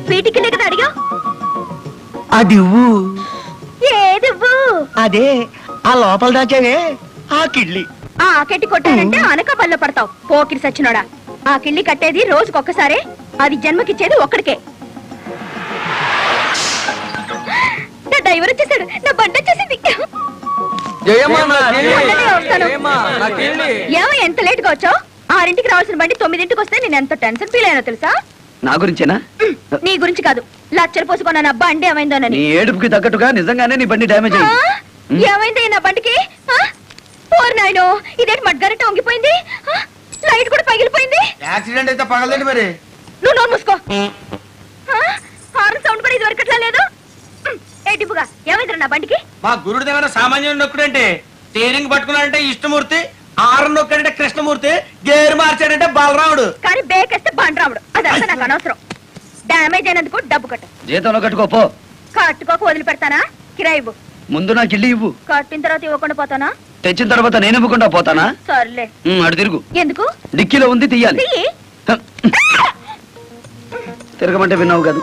వీటికి కదా అడిగా. అది ఏదివ్వు? అదే ఆ లోపల దాచావే ఆ కిళ్ళి. ఆ కెట్టి కొట్టానంటే అనక బల్ల పడతావు పోకిరి సచ్చినోడా. ఆ కిళ్ళి కట్టేది రోజుకొక్కసారే, అది జన్మకిచ్చేది ఒక్కడికే. నా డ్రైవర్ వచ్చేసాడు, నా బండి వచ్చేసింది. ఏమో ఎంత లేట్ గా వచ్చావు? 6ంటికి రావాల్సిన బండి 9ంటికి వస్తే నేను ఎంత టెన్షన్ ఫీల్ అయినా తెలుసా? నా గురించేనా? నీ గురించి కాదు, లక్షలు పోసుకున్నా నా బండి ఏమైందోనని. ఏడుపుకి తగ్గట్టుగా నిజంగానే నీ బండి డ్యామేజ్ అయింది. ఏమైంది నా బండికి? నాయనో ఇదేంటి మడ్గారెట్ట వంగిపోయింది, లైట్ కూడా పగిలిపోయింది. యాక్సిడెంట్ అయితే పగలదండి మరి. నువ్వు నోరు మూసుకో. హార్న్ సౌండ్ కూడా ఇది వరకట్లా లేదు. ఏటిపుగా ఏమైందిరా నా బండికి? మా గురుడు దగ్గర సామాన్యుడు నొక్కుడంటే స్టీరింగ్ పట్టుకున్నాడంటే ఇష్టమూర్తి, ఆరు నొక్కాడంటే కృష్ణమూర్తి, గేరు మార్చాడంటే బలరాముడు. కానీ బేకేస్తే బండరాముడు. అదంతా నాకు అనవసరం. డ్యామేజ్ అయినందుకు డబ్బు కట్టు. జీతంలో కట్టుకోపో. కట్టుకోక వదిలిపెడతానా? కిరాయి ఇవ్వు. ముందు నాకు ఇల్లు ఇవ్వు. కట్టిన తర్వాత ఇవ్వకుండా పోతానా? తెచ్చిన తర్వాత నేను ఇవ్వకుండా పోతానా? సర్లే. అటు తిరుగు. ఎందుకు? డిక్కీలో ఉంది, తీయాలి. తిరగమంటే విన్నావు కాదు,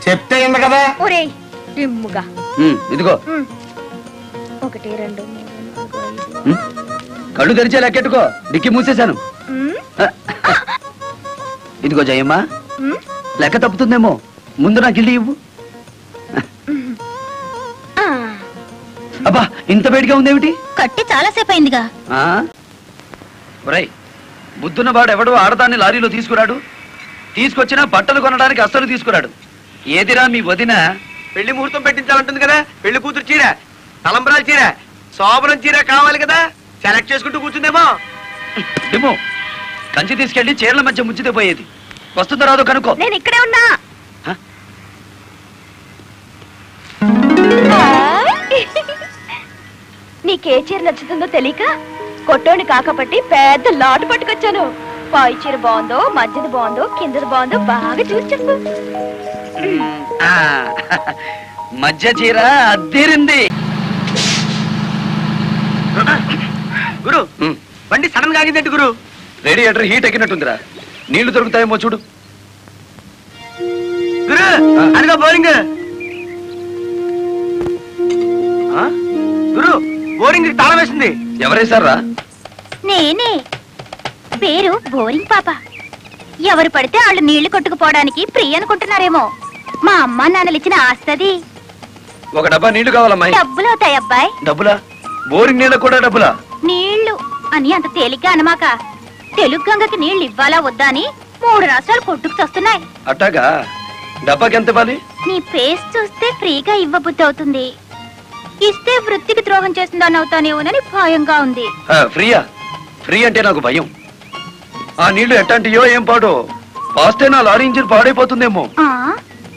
చెప్తే ఇంద కదా. ఒరేయ్ దిమ్ముగా. ఇదిగో 1 2 3 4 5. కళ్ళు తెరిచే లెక్కెట్టుకో, డిక్కీ మూసేశాను. ఇదిగో జయమ్మ, లెక్క తప్పుతుందేమో, ముందు నాకు ఇల్లు ఇవ్వు. అబ్బా ఇంత వేడిగా ఉందేమిటి? కట్టి చాలాసేపు అయిందిగా. బుద్ధున్నవాడు ఎవడు ఆడదాన్ని లారీలో తీసుకురాడు, తీసుకొచ్చినా బట్టలు కొనడానికి అస్సలు తీసుకురాడు. ఏదిరా మీ వదిన పెళ్లి ముహూర్తం పెట్టించాలంటుంది కదా, పెళ్లి కూతురు చీర, తలంబరాల చీర, శోభనం చీర కావాలి కదా, సెలెక్ట్ చేసుకుంటూ కూర్చుందేమో. ఏమో కంచి తీసుకెళ్లి చీరల మధ్య ముంచితే పోయేది. వస్తుందో రాదో కనుక్కో. నేను ఇక్కడే ఉన్నా. నీకే చీర నచ్చుతుందో తెలియక కొట్టోని కాకపట్టి పెద్ద లాటు పట్టుకొచ్చాను. పై చీర బాగుందో, మధ్యది బాగుందో, కిందది బాగుందో బాగా చూసి చెప్పు. మధ్య చీర అద్దీరింది. గురు బండి సడన్ గా ఆగిందంటే గురు. రేడియేటర్ హీట్ ఎక్కినట్టుందిరా, నీళ్లు దొరుకుతాయేమో చూడు. గురు అదిగో బోరింగ్. గురు బోరింగ్ తాళం వేసింది. ఎవరేశారా? నేనే. పేరు బోరింగ్ పాప. ఎవరు పడితే వాళ్ళు నీళ్లు కొట్టుకుపోవడానికి ఫ్రీ అనుకుంటున్నారేమో. మా అమ్మ నాన్నలు ఇచ్చిన ఆస్తది. ఒక డబ్బా నీళ్లు కావాలమ్మాయి. డబ్బులు అవుతాయి అబ్బాయి. డబ్బులా? బోరింగ్ నీళ్ళ కూడా డబ్బులా? నీళ్లు అని అంత తేలిగ్గా అనమాక. తెలుగు గంగకి నీళ్లు ఇవ్వాలా వద్దా అని 3 రాష్ట్రాలు కొట్టుకు వస్తున్నాయి. అట్టాగా? డబ్బాకి ఎంత ఇవ్వాలి? నీ ఫేస్ చూస్తే ఫ్రీగా ఇవ్వబుద్ధి అవుతుంది. ఇస్తే వృత్తికి ద్రోహం చేస్తుందని అవుతానేమోనని భయంగా ఉంది. ఫ్రీయా? ఫ్రీ అంటే నాకు భయం. ఆ నీళ్లు ఎట్టంటియో ఏం పాడో, పాస్తే నా లారీ ఇంజిన్ పాడైపోతుందేమో.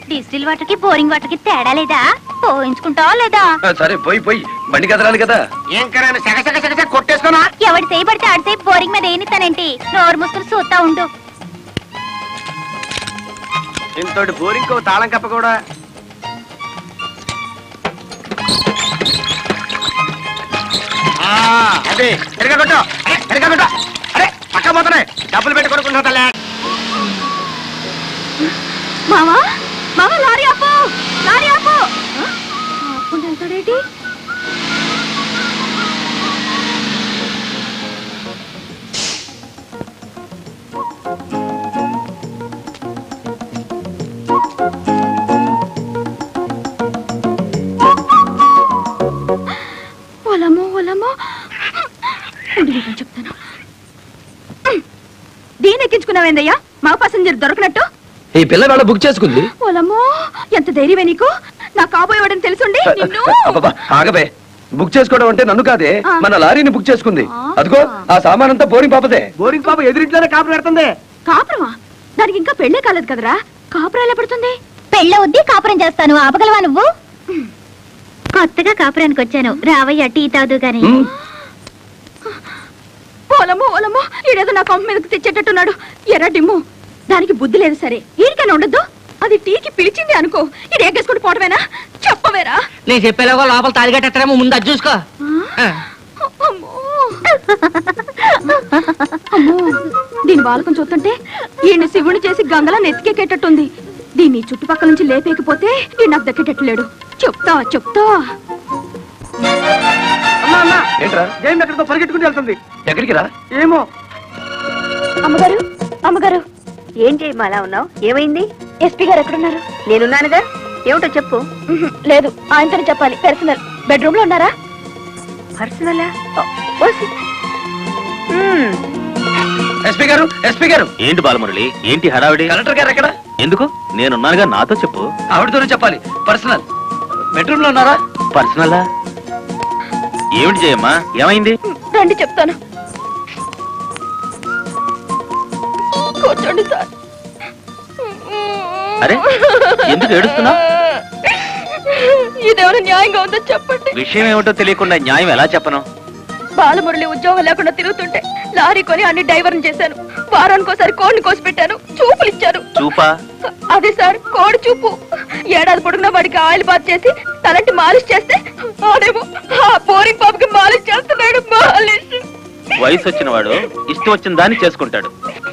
డిస్టిల్ వాటర్ కి బోరింగ్ వాటర్ కి తేడా లేదా? పోయించుకుంటావా లేదా? సరే పోయి పోయి, బండి కదలాలి కదా. ఏం కరాను సగసగ కొట్టేసుకోనా? ఎవడి చేయబడితే ఆడితే బోరింగ్ మీద ఏనిస్తానంటే నోరు ముసుకులు చూస్తా ఉండు. ఇంతటి బోరింగ్ తాళం కప్ప కూడా. అదే ఎరగా కొట్టు, ఎరగా కొట్టు. అరే పక్క పోతున్నాయి, డబ్బులు పెట్టి కొనుక్కుంటా. మామా మామా లారీ ఆపు, లారీ ఆపు. ఆపుకుంటాడేంటి? ఒలమో ఒలమో చెప్తాను. దీని ఎక్కించుకున్నావేందయ్యా? మా పాసెంజర్ దొరకనట్టు. ఈ పిల్ల వేళ బుక్ చేసుకుంది. ఒలమో ఎంత ధైర్యమే నీకు! నా కాబోయేవాడని తెలుసుండి ఆగబే, బుక్ చేసుకోవడం అంటే నన్ను కాదే, మన లారీని బుక్ చేసుకుంది. అదిగో ఆ సామానంతా బోరింగ్ పాపదే. బోరింగ్ పాప ఎదురింట్లోనే కాపురం పెడుతుంది. కాపురమా? దానికి ఇంకా పెళ్ళే కాలేదు కదరా, కాపురం ఎలా పడుతుంది? పెళ్ళవుద్ది, కాపురం చేస్తాను. ఆపగలవా నువ్వు? కొత్తగా కాపురానికి వచ్చాను, రావయ్య టీ తాదు గాని. ఓలమో ఓలమో, ఈడేదో నా కొంప మీదకి తెచ్చేటట్టున్నాడు. ఎర్ర డిమ్ము, దానికి బుద్ధి లేదు. సరే ఈడికైనా ఉండద్దు. అది టీకి పిలిచింది అనుకో, ఇది ఎగ్గేసుకుని పోవడమేనా? చెప్పవేరా? నేను చెప్పేలాగా లోపల తాలిగట్టేమో, ముందు అది చూసుకో. దీని బాలకం చూస్తుంటే ఈయన శివుని చేసి గంగలా నెత్తికెక్కేటట్టుంది. దీన్ని చుట్టుపక్కల నుంచి లేపేకపోతే ఈ నాకు దక్కేటట్లేడు. చెప్తా ఏంట్రా జయం ఎక్కడితో పరిగెట్టుకుని వెళ్తుంది. ఎక్కడికి రా? ఏమో. అమ్మగారు ఏం చేయమ్మా అలా ఉన్నావు? ఏమైంది? ఎస్పీ గారు ఎక్కడున్నారు? నేనున్నానుగా, ఏమిటో చెప్పు. లేదు, ఆయనతోనే చెప్పాలి. పర్సనల్. బెడ్రూమ్ లో ఉన్నారా? పర్సనలా? ఎస్పీ గారు ఏంటి బాలమురళి, ఏంటి హడావిడి? కలెక్టర్ గారు ఎక్కడ? ఎందుకు? నేనున్నానుగా, నాతో చెప్పు. ఆవిడతోనే చెప్పాలి. పర్సనల్. బెడ్రూమ్ లో ఉన్నారా? పర్సనలా? ఏమిటి జయమ్మా, ఏమైంది? రండి చెప్తాను. కూర్చోండి సార్. అరే, ఎందుకు ఏడుస్తున్నావు? ఇదేమైనా న్యాయంగా ఉందో చెప్పండి. విషయం ఏమిటో తెలియకుండా న్యాయం ఎలా చెప్పను? బాలమురళి ఉద్యోగం లేకుండా తిరుగుతుంటే లారీ కొని అన్ని డైవర్ని చేశాను. వారానికోసారి కోడిని కోసి పెట్టాను. చూపులు ఇచ్చారు. చూపా? అదే సార్, కోడి చూపు. ఏడాది పొడుగునా వాడికి ఆయిల్ బాత్ చేసి తలంటి మాలిష్ చేస్తే అదేమో ఆ బోరింగ్ పాపకి మాలిష్ చేస్తున్నాడు. మాలిష్. వయసు వచ్చిన వాడు ఇష్టం వచ్చిన దాన్ని చేసుకుంటాడు.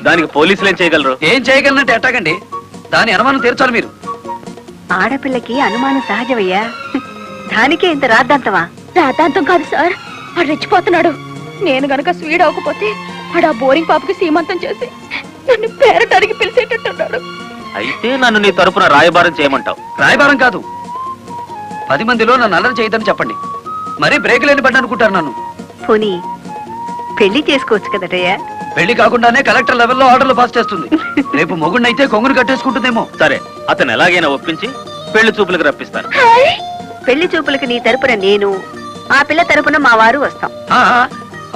దానికి పోలీసులు ఏం చేయగలరు? ఏం చేయగలనంటే ఎట్టాగండి? దాని అనుమానం తీర్చాలి మీరు. ఆడపిల్లకి అనుమానం సహజమయ్యా, దానికే ఇంత రాద్దాంతమా? రాతాంతం కాదు సార్, ఆడు రెచ్చిపోతున్నాడు. నేను గనక స్వీడ్ అవ్వకపోతే ఆడు ఆ బోరింగ్ పాపకి సీమంతం చేసి నన్ను పేరటానికి పిలిచేటట్టున్నాడు. అయితే నన్ను నీ తరపున రాయబారం చేయమంటావు? రాయబారం కాదు, 10 మందిలో నన్ను అల్లరి చేయదని చెప్పండి. మరీ బ్రేక్ లేని బండి అనుకుంటారు నన్ను. పోనీ పెళ్లి చేసుకోవచ్చు కదటయ్యా? పెళ్లి కాకుండానే కలెక్టర్ లెవెల్లో ఆర్డర్లు పాస్ చేస్తుంది. రేపు మొగుడినైతే కొంగును కట్టేసుకుంటుందేమో. సరే, అతను ఎలాగైనా ఒప్పించి పెళ్లి చూపులకు రప్పిస్తాను. పెళ్లి చూపులకు నీ తరపున నేను, ఆ పిల్ల తరపున మా వారు వస్తాం.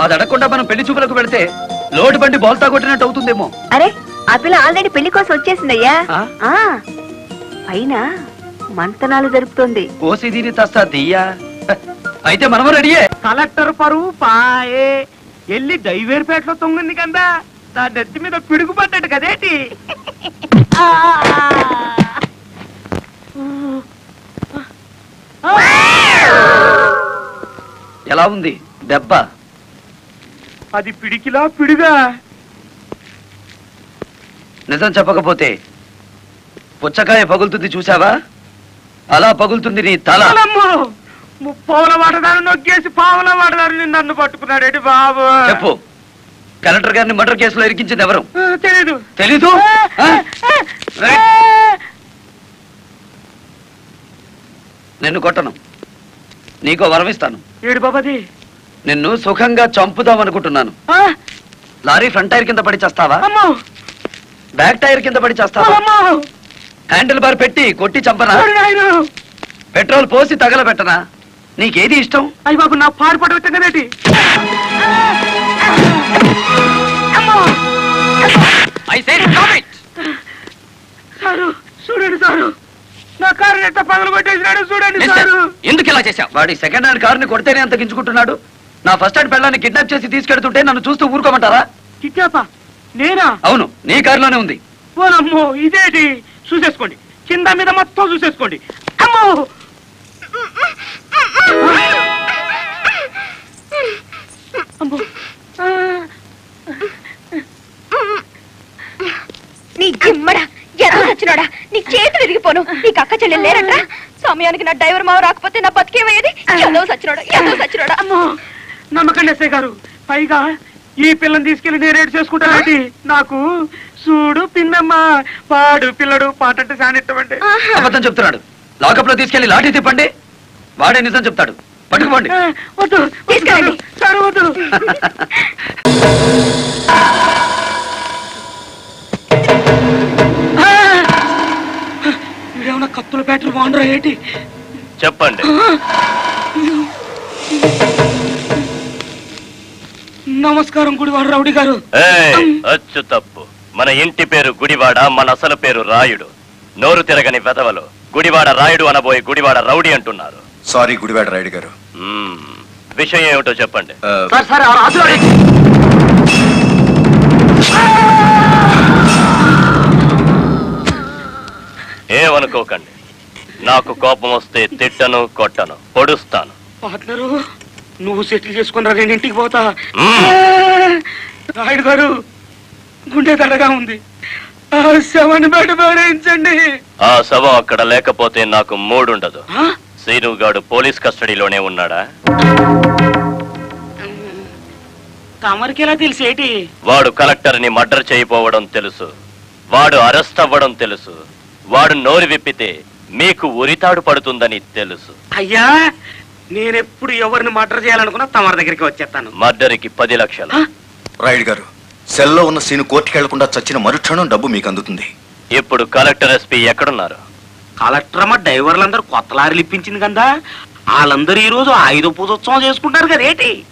అది అడగకుండా మనం పెళ్లి చూపులకు వెళితే లోటు బండి బోల్తా కొట్టినట్టు అవుతుందేమో. అరే, ఆ పిల్ల ఆల్రెడీ పెళ్లి కోసం వచ్చేసిందయ్యా. ఆ? పైన మంతనాలు జరుపుతోంది. ఓసి దీని తస్తా దియ్యా. అయితే మనము రెడీయే. కలెక్టర్ పరువు పాయే. ఎల్లి దైవేరుపేటలో తొంగింది కదా, దాని నెత్తి మీద పిడుగు పడ్డాడు కదేటి. ఎలా ఉంది దెబ్బ? అది పిడికిలా పిడుగా. నిజం చెప్పకపోతే పుచ్చకాయ పగులుతుంది చూసావా? అలా పగులుతుంది నీ తల. ముప్పావుల వాడదారు నొక్కేసి పావుల వాడదారు నన్ను పట్టుకున్నాడేటి బాబు. చెప్పు, కలెక్టర్ గారిని మర్డర్ కేసులో ఇరికించింది ఎవరు? తెలీదు. తెలీదు? నిన్ను కొట్టను, నీకో వరం ఇస్తాను. ఏడు బాబాది. నిన్ను సుఖంగా చంపుదాం అనుకుంటున్నాను. లారీ ఫ్రంట్ టైర్ కింద పడి చేస్తావా? బ్యాక్ టైర్ కింద పడి చేస్తావా? హ్యాండిల్ బార్ పెట్టి కొట్టి చంపనా? పెట్రోల్ పోసి తగలబెట్టనా? నీకేది ఇష్టం? అయ్యి బాబు, నా పాడుపడ పెట్టండి. సారు చూడండి, సారు నా కారు ఎట్ట పగలు కొట్టేసినాడు చూడండి సారు. ఎందుకు ఇలా చేశావు? వాడి సెకండ్ హ్యాండ్ కారుని కొడితేనే అంత గించుకుంటున్నాడు. నా ఫస్ట్ హ్యాండ్ పెళ్ళాన్ని కిడ్నాప్ చేసి తీసుకెళ్తుంటే నన్ను చూస్తూ ఊరుకోమంటారా? కిడ్నాపా? నేనా? అవును, నీ కారులోనే ఉంది. ఓనమ్మో, ఇదేంటి? చూసేసుకోండి, కింద మీద మొత్తం చూసేసుకోండి. అమ్మో, అమ్మో. నీ జిమ్మడా ఎలా వచ్చినాడా? నీ చేతులు విరిగిపోను. నీకు అక్క చెల్లెలు లేరట్రా? సమయానికి నా డ్రైవర్ మావ రాకపోతే నా బతికేమయ్యేది. ఏదో సచ్చినాడా. అమ్మో, నమ్మకండి ఎస్ఐ గారు. పైగా ఈ పిల్లని తీసుకెళ్లి నేను రేటు చేసుకుంటానండి. నాకు చూడు పిన్నమ్మ, పాడు పిల్లడు పాట అంటే సానిట్టమండి. అబద్ధం చెప్తున్నాడు. లాకప్ లో తీసుకెళ్లి లాఠీ తిప్పండి, వాడే నిజం చెప్తాడు. పట్టుకోండి. వద్దు తీసుకెళ్ళండి సార్, వద్దు. వీడేమన్నా కత్తుల బ్యాటరీ బాగుండరా ఏంటి? చెప్పండి. నమస్కారం గుడివాడ రౌడీ గారు. అచ్చు తప్పు. మన ఇంటి పేరు గుడివాడ, మన అసలు పేరు రాయుడు. నోరు తిరగని వెధవలు గుడివాడ రాయుడు అనబోయి గుడివాడ రౌడీ అంటున్నారు. సారీ గుడివాడ రాయుడు గారు. విషయం ఏమిటో చెప్పండి. ఏమనుకోకండి, నాకు కోపం వస్తే తిట్టను, కొట్టను, పొడుస్తాను. పార్ట్నరు, నువ్వు సెటిల్ చేసుకున్నా నేను ఇంటికి పోతా. రాయుడు గారు, గుండె దడగా ఉంది. ఆ శవాన్ని బయట పారేయించండి. ఆ శవం అక్కడ లేకపోతే నాకు మూడుండదు. శ్రీనుగాడు పోలీస్ కస్టడీలోనే ఉన్నాడా? తమరికి ఎలా తెలిసేటి? వాడు కలెక్టర్ని మర్డర్ చేయబోవడం తెలుసు, వాడు అరెస్ట్ అవ్వడం తెలుసు, వాడు నోరు విప్పితే మీకు ఉరితాడు పడుతుందని తెలుసు. అయ్యా, నేనెప్పుడు ఎవరిని మర్డర్ చేయాలనుకున్నా తమరి దగ్గరికి వచ్చేస్తాను. మర్డర్కి 10 లక్షలు. రాయుడు గారు, సెల్లో ఉన్న సీను కోర్టుకి వెళ్లకుండా చచ్చిన మరుక్షణం డబ్బు మీకు అందుతుంది. ఇప్పుడు కలెక్టర్ ఎస్పీ ఎక్కడున్నారు? కలెక్టర్ అమ్మ డ్రైవర్లందరూ కొత్త లారీలు ఇప్పించింది కదా, వాళ్ళందరూ ఈ రోజు ఆయుధ పూజోత్సవం చేసుకుంటారు కదేటి.